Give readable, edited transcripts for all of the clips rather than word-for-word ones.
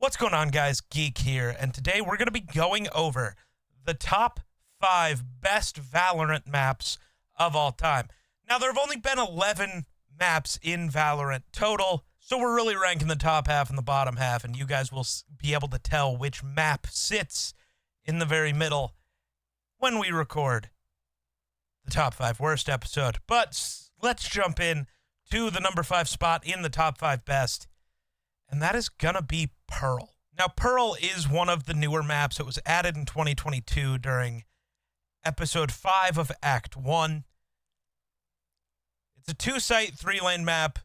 What's going on, guys? Geek here, and today we're going to be going over the top 5 best Valorant maps of all time. Now, there have only been 11 maps in Valorant total, so we're really ranking the top half and the bottom half, and you guys will be able to tell which map sits in the very middle when we record the top 5 worst episode. But let's jump in to the number 5 spot in the top 5 best, and that is gonna be Pearl. Now, Pearl is one of the newer maps. It was added in 2022 during episode 5 of Act 1. It's a 2-site, 3-lane map.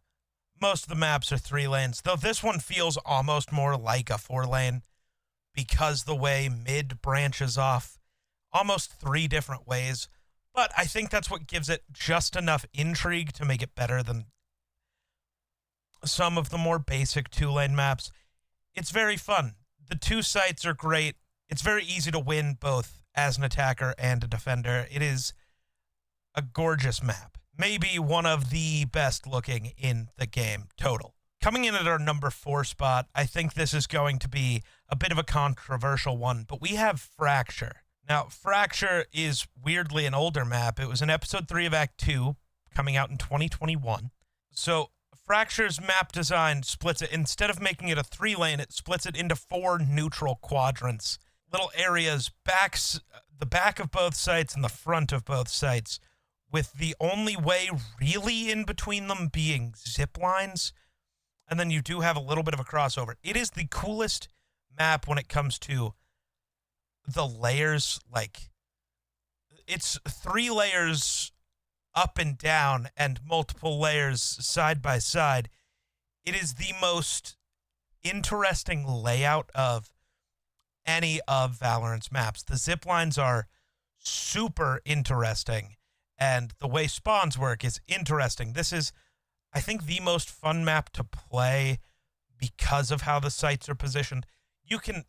Most of the maps are 3 lanes, though this one feels almost more like a 4-lane because the way mid branches off almost 3 different ways. But I think that's what gives it just enough intrigue to make it better than some of the more basic 2-lane maps. It's very fun. The 2 sites are great. It's very easy to win both as an attacker and a defender. It is a gorgeous map. Maybe one of the best looking in the game total. Coming in at our number 4 spot, I think this is going to be a bit of a controversial one, but we have Fracture. Now, Fracture is weirdly an older map. It was in episode 3 of Act 2, coming out in 2021. So Fracture's map design splits it, instead of making it a 3-lane, it splits it into 4 neutral quadrants. Little areas, the back of both sites and the front of both sites, with the only way really in between them being zip lines. And then you do have a little bit of a crossover. It is the coolest map when it comes to the layers. Like, it's 3 layers up and down and multiple layers side by side. It is the most interesting layout of any of Valorant's maps. The zip lines are super interesting, and the way spawns work is interesting. This is, I think, the most fun map to play because of how the sites are positioned. You can,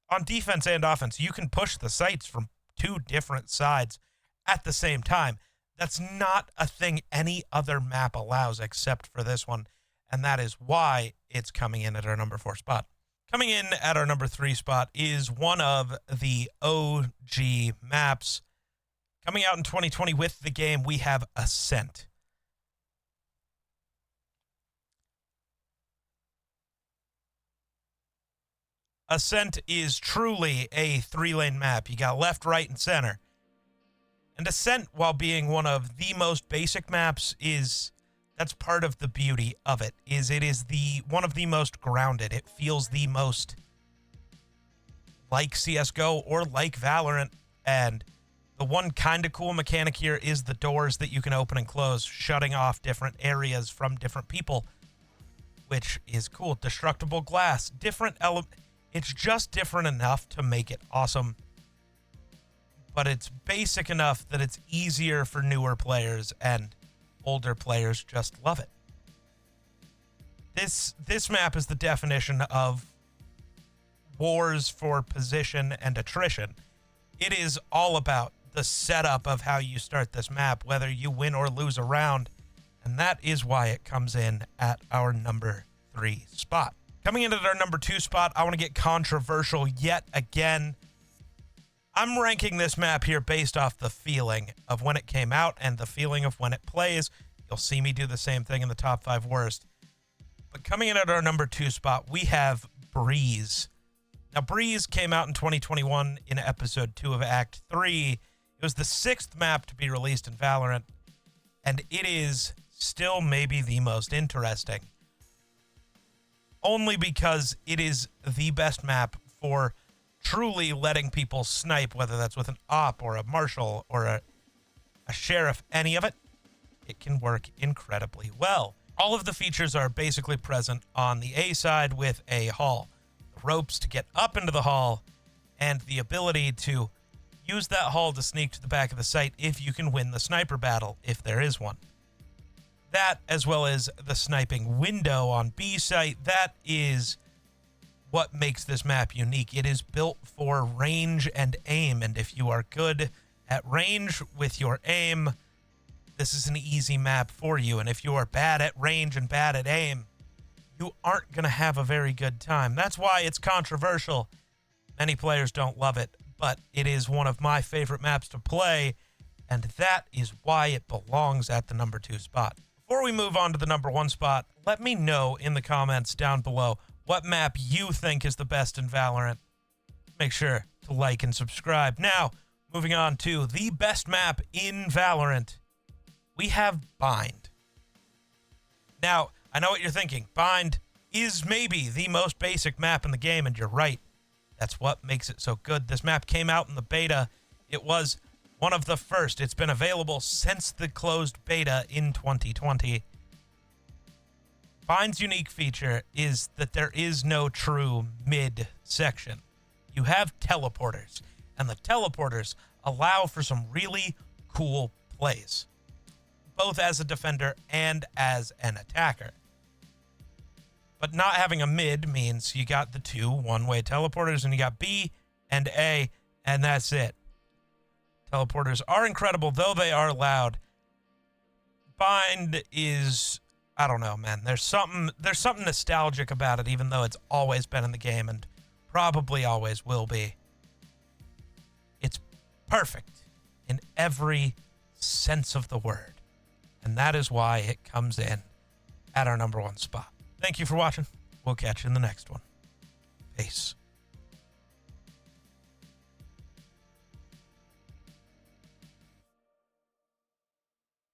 on defense and offense, you can push the sites from 2 different sides at the same time. That's not a thing any other map allows except for this one, and that is why it's coming in at our number 4 spot. Coming in at our number 3 spot is one of the OG maps. Coming out in 2020 with the game, we have Ascent. Ascent is truly a 3-lane map. You got left, right, and center. And Ascent, while being one of the most basic maps, that's part of the beauty of it. It is one of the most grounded. It feels the most like CSGO or like Valorant. And the one kind of cool mechanic here is the doors that you can open and close, shutting off different areas from different people, which is cool. Destructible glass, different element. It's just different enough to make it awesome. But it's basic enough that it's easier for newer players, and older players just love it. This map is the definition of wars for position and attrition. It is all about the setup of how you start this map, whether you win or lose a round, and that is why it comes in at our number 3 spot. Coming in at our number 2 spot, I want to get controversial yet again. I'm ranking this map here based off the feeling of when it came out and the feeling of when it plays. You'll see me do the same thing in the top 5 worst. But coming in at our number 2 spot, we have Breeze. Now, Breeze came out in 2021 in episode 2 of Act 3. It was the 6th map to be released in Valorant, and it is still maybe the most interesting. Only because it is the best map for truly letting people snipe, whether that's with an op or a marshal or a sheriff, any of it. It can work incredibly well. All of the features are basically present on the A side with a hall. Ropes to get up into the hall, and the ability to use that hall to sneak to the back of the site if you can win the sniper battle, if there is one. That, as well as the sniping window on B site, that is what makes this map unique. It is built for range and aim, and if you are good at range with your aim, this is an easy map for you. And if you are bad at range and bad at aim, you aren't going to have a very good time. That's why it's controversial. Many players don't love it, but it is one of my favorite maps to play, and that is why it belongs at the number 2 spot. Before we move on to the number 1 spot, let me know in the comments down below what map you think is the best in Valorant. Make sure to like and subscribe. Now, moving on to the best map in Valorant, we have Bind. Now, I know what you're thinking. Bind is maybe the most basic map in the game, and you're right. That's what makes it so good. This map came out in the beta. It was one of the first. It's been available since the closed beta in 2020. Bind's unique feature is that there is no true mid section. You have teleporters, and the teleporters allow for some really cool plays, both as a defender and as an attacker. But not having a mid means you got the 2 one-way teleporters, and you got B and A, and that's it. Teleporters are incredible, though they are loud. Bind is, I don't know, man. There's something nostalgic about it, even though it's always been in the game and probably always will be. It's perfect in every sense of the word, and that is why it comes in at our number 1 spot. Thank you for watching. We'll catch you in the next one. Peace.